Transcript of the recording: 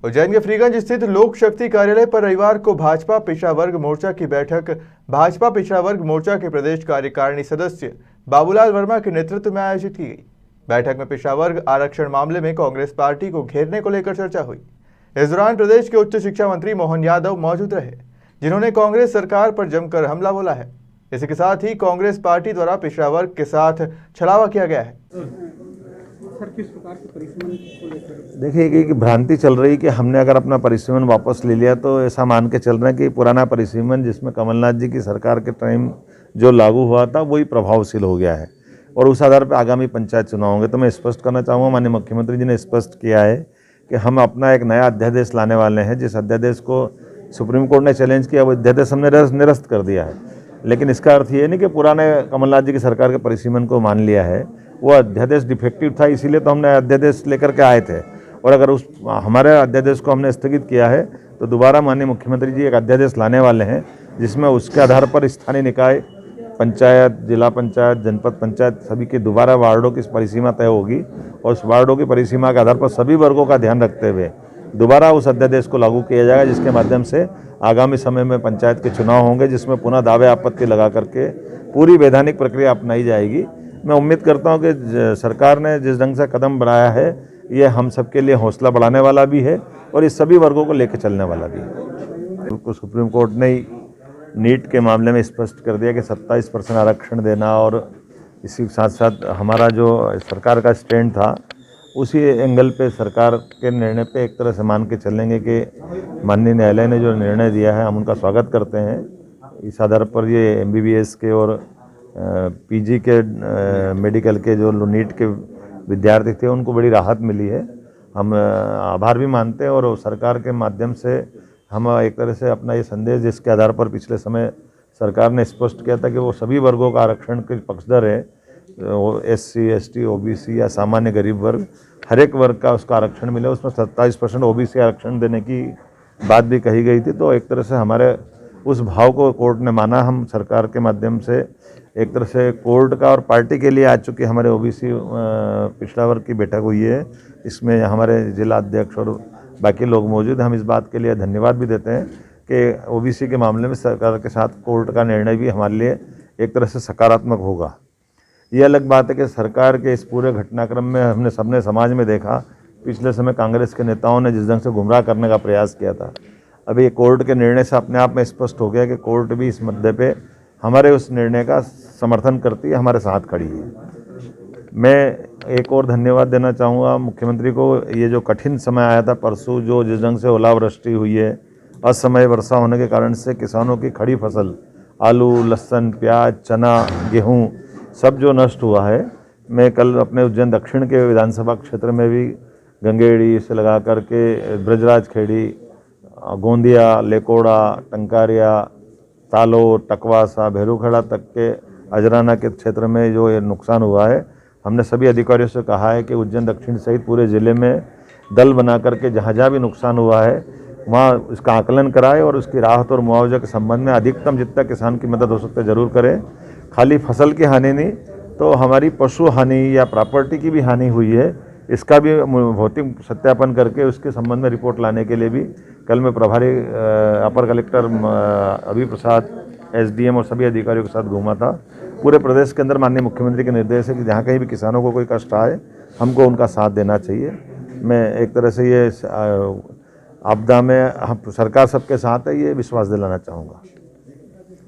उज्जैन के फ्रीगंज स्थित लोक शक्ति कार्यालय पर रविवार को भाजपा पिछड़ा वर्ग मोर्चा की बैठक भाजपा पिछड़ा वर्ग मोर्चा के प्रदेश कार्यकारिणी सदस्य बाबूलाल वर्मा के नेतृत्व में आयोजित की गई। बैठक में पिछड़ा वर्ग आरक्षण मामले में कांग्रेस पार्टी को घेरने को लेकर चर्चा हुई। इस दौरान प्रदेश के उच्च शिक्षा मंत्री मोहन यादव मौजूद रहे, जिन्होंने कांग्रेस सरकार पर जमकर हमला बोला है। इसी के साथ ही कांग्रेस पार्टी द्वारा पिछड़ा वर्ग के साथ छलावा किया गया है। सर, किस प्रकार के परिसीमन को लेकर? देखिए कि भ्रांति चल रही कि हमने अगर अपना परिसीमन वापस ले लिया तो ऐसा मान के चल रहे हैं कि पुराना परिसीमन जिसमें कमलनाथ जी की सरकार के टाइम जो लागू हुआ था वही प्रभावशील हो गया है और उस आधार पर आगामी पंचायत चुनाव होंगे। तो मैं स्पष्ट करना चाहूँगा, माननीय मुख्यमंत्री जी ने स्पष्ट किया है कि हम अपना एक नया अध्यादेश लाने वाले हैं। जिस अध्यादेश को सुप्रीम कोर्ट ने चैलेंज किया वो अध्यादेश हमने निरस्त कर दिया है, लेकिन इसका अर्थ ये नहीं कि पुराने कमलनाथ जी की सरकार के परिसीमन को मान लिया है। वो अध्यादेश डिफेक्टिव था, इसीलिए तो हमने अध्यादेश लेकर के आए थे और अगर उस हमारे अध्यादेश को हमने स्थगित किया है तो दोबारा माननीय मुख्यमंत्री जी एक अध्यादेश लाने वाले हैं जिसमें उसके आधार पर स्थानीय निकाय, पंचायत, जिला पंचायत, जनपद पंचायत सभी के दोबारा वार्डों की परिसीमा तय होगी और उस वार्डों की परिसीमा के आधार पर सभी वर्गों का ध्यान रखते हुए दोबारा उस अध्यादेश को लागू किया जाएगा, जिसके माध्यम से आगामी समय में पंचायत के चुनाव होंगे, जिसमें पुनः दावे आपत्ति लगा करके पूरी वैधानिक प्रक्रिया अपनाई जाएगी। मैं उम्मीद करता हूं कि सरकार ने जिस ढंग से कदम बढ़ाया है ये हम सबके लिए हौसला बढ़ाने वाला भी है और इस सभी वर्गों को लेकर चलने वाला भी है। सुप्रीम कोर्ट ने नीट के मामले में स्पष्ट कर दिया कि 27% आरक्षण देना और इसी के साथ साथ हमारा जो सरकार का स्टैंड था उसी एंगल पे सरकार के निर्णय पे एक तरह से मान के चलेंगे कि माननीय न्यायालय ने जो निर्णय दिया है हम उनका स्वागत करते हैं। इस आधार पर ये MBBS के और PG के मेडिकल के जो नीट के विद्यार्थी थे उनको बड़ी राहत मिली है। हम आभार भी मानते हैं और सरकार के माध्यम से हम एक तरह से अपना ये संदेश, जिसके आधार पर पिछले समय सरकार ने स्पष्ट किया था कि वो सभी वर्गों का आरक्षण के पक्षधर है, वो SC, ST, OBC या सामान्य गरीब वर्ग, हर एक वर्ग का उसका आरक्षण मिले। उसमें 27% OBC आरक्षण देने की बात भी कही गई थी। तो एक तरह से हमारे उस भाव को कोर्ट ने माना। हम सरकार के माध्यम से एक तरह से कोर्ट का और पार्टी के लिए आज चूँकि हमारे OBC पिछड़ा वर्ग की बैठक हुई है, इसमें हमारे जिला अध्यक्ष और बाकी लोग मौजूद हैं। हम इस बात के लिए धन्यवाद भी देते हैं कि OBC के मामले में सरकार के साथ कोर्ट का निर्णय भी हमारे लिए एक तरह से सकारात्मक होगा। ये अलग बात है कि सरकार के इस पूरे घटनाक्रम में हमने सबने समाज में देखा पिछले समय कांग्रेस के नेताओं ने जिस ढंग से गुमराह करने का प्रयास किया था। अभी ये कोर्ट के निर्णय से अपने आप में स्पष्ट हो गया कि कोर्ट भी इस मुद्दे पे हमारे उस निर्णय का समर्थन करती है, हमारे साथ खड़ी है। मैं एक और धन्यवाद देना चाहूँगा मुख्यमंत्री को। ये जो कठिन समय आया था परसों, जो जिस ढंग से ओलावृष्टि हुई है, असमय वर्षा होने के कारण से किसानों की खड़ी फसल आलू, लहसुन, प्याज, चना, गेहूँ सब जो नष्ट हुआ है। मैं कल अपने उज्जैन दक्षिण के विधानसभा क्षेत्र में भी गंगेड़ी से लगा करके ब्रजराज खेड़ी, गोंदिया, लेकोड़ा, टंकारिया, तालो, टकवासा, भैरूखड़ा तक के अजराना के क्षेत्र में जो ये नुकसान हुआ है, हमने सभी अधिकारियों से कहा है कि उज्जैन दक्षिण सहित पूरे ज़िले में दल बना करके जहाँ जहाँ भी नुकसान हुआ है वहाँ इसका आकलन कराए और उसकी राहत और मुआवजे के संबंध में अधिकतम जितना किसान की मदद हो सकता है ज़रूर करें। खाली फसल की हानि नहीं तो हमारी पशु हानि या प्रॉपर्टी की भी हानि हुई है, इसका भी भौतिक सत्यापन करके उसके संबंध में रिपोर्ट लाने के लिए भी कल मैं प्रभारी अपर कलेक्टर अभी प्रसाद, SDM और सभी अधिकारियों के साथ घूमा था। पूरे प्रदेश के अंदर माननीय मुख्यमंत्री के निर्देश है कि जहाँ कहीं भी किसानों को कोई कष्ट आए हमको उनका साथ देना चाहिए। मैं एक तरह से ये आपदा में हम सरकार सबके साथ है, ये विश्वास दिलाना चाहूँगा।